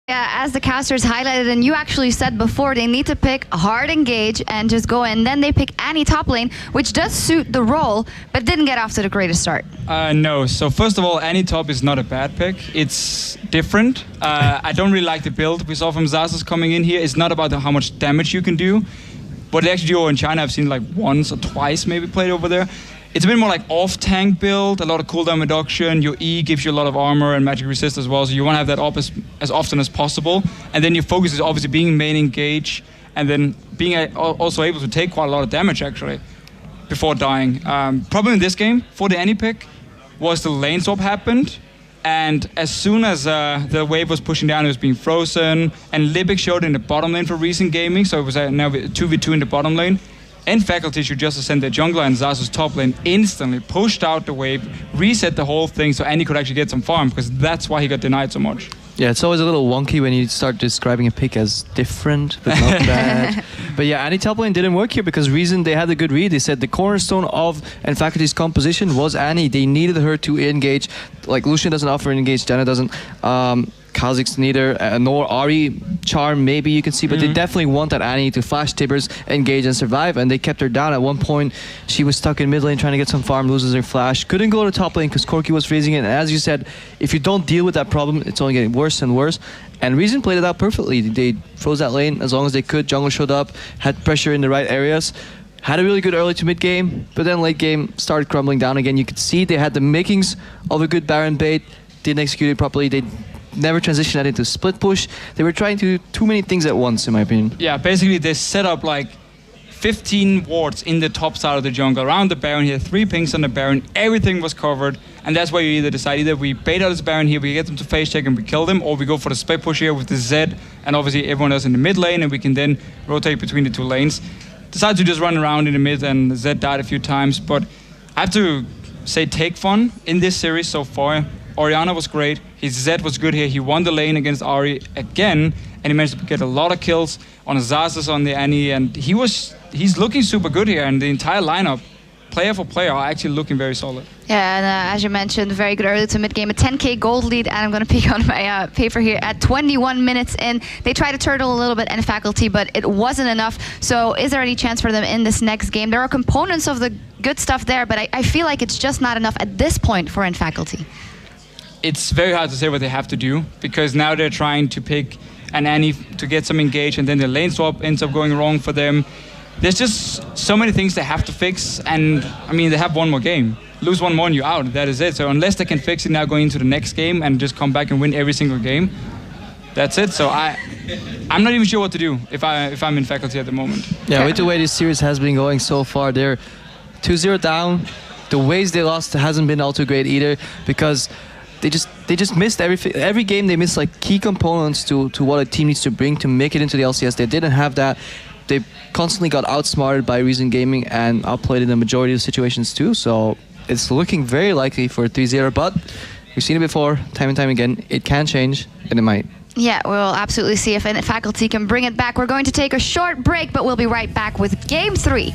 Yeah, as the casters highlighted, and you actually said before, they need to pick a hard engage and just go in. Then they pick Annie top lane, which does suit the role, but didn't get off to the greatest start. No. So first of all, Annie top is not a bad pick. It's different. I don't really like the build we saw from Xaxus coming in here. It's not about how much damage you can do. What they actually do in China, I've seen like once or twice maybe played over there. It's a bit more like off-tank build, a lot of cooldown reduction. Your E gives you a lot of armor and magic resist as well, so you want to have that up as often as possible. And then your focus is obviously being main engage, and then being also able to take quite a lot of damage actually before dying. Problem in this game for the Annie pick was the lane swap happened, and as soon as the wave was pushing down, it was being frozen, and Libic showed in the bottom lane for recent gaming, so it was now 2v2 in the bottom lane. And Faculty should just send their jungler and Xaxus top lane instantly, pushed out the wave, reset the whole thing so Annie could actually get some farm, because that's why he got denied so much. Yeah, it's always a little wonky when you start describing a pick as different, but not bad. But yeah, Annie top lane didn't work here because reason they had a good read. They said the cornerstone of and Faculty's composition was Annie. They needed her to engage. Like Lucian doesn't offer engage, Janna doesn't. Kha'Zix neither, nor Ahri. Charm maybe you can see, but they definitely wanted Annie to flash Tibbers, engage and survive, and they kept her down. At one point, she was stuck in mid lane trying to get some farm, loses her flash, couldn't go to top lane because Corki was freezing it, and as you said, if you don't deal with that problem, it's only getting worse and worse. And Reason played it out perfectly. They froze that lane as long as they could, jungle showed up, had pressure in the right areas, had a really good early to mid game, but then late game started crumbling down again. You could see they had the makings of a good Baron bait, didn't execute it properly. They never transitioned that into split push. They were trying to do too many things at once, in my opinion. Yeah, basically they set up like 15 wards in the top side of the jungle around the Baron here, 3 pings on the Baron, everything was covered, and that's why you either decide either we bait out this Baron here, we get them to phase check and we kill them, or we go for the split push here with the Zed and obviously everyone else in the mid lane, and we can then rotate between the 2 lanes. Decided to just run around in the mid, and Zed died a few times, but I have to say take fun in this series so far. Orianna was great, his Zed was good here, he won the lane against Ahri again, and he managed to get a lot of kills on Xaxus, on the Annie, and he's looking super good here, and the entire lineup, player for player, are actually looking very solid. Yeah, and as you mentioned, very good early to mid game, a 10k gold lead, and I'm going to peek on my paper here at 21 minutes in. They tried to turtle a little bit and Faculty, but it wasn't enough. So is there any chance for them in this next game? There are components of the good stuff there, but I feel like it's just not enough at this point for Faculty. It's very hard to say what they have to do, because now they're trying to pick an Annie to get some engage, and then the lane swap ends up going wrong for them. There's just so many things they have to fix, and I mean, they have one more game. Lose one more and you're out, that is it. So unless they can fix it now going into the next game and just come back and win every single game, that's it. So I'm not even sure what to do if I'm in Faculty at the moment. Yeah, with the way this series has been going so far, they're 2-0 down. The ways they lost hasn't been all too great either, because they just missed every game. They missed like key components to what a team needs to bring to make it into the LCS. They didn't have that. They constantly got outsmarted by Reason Gaming and outplayed in the majority of situations too. So it's looking very likely for a 3-0, but we've seen it before, time and time again. It can change, and it might. Yeah, we'll absolutely see if Faculty can bring it back. We're going to take a short break, but we'll be right back with Game 3.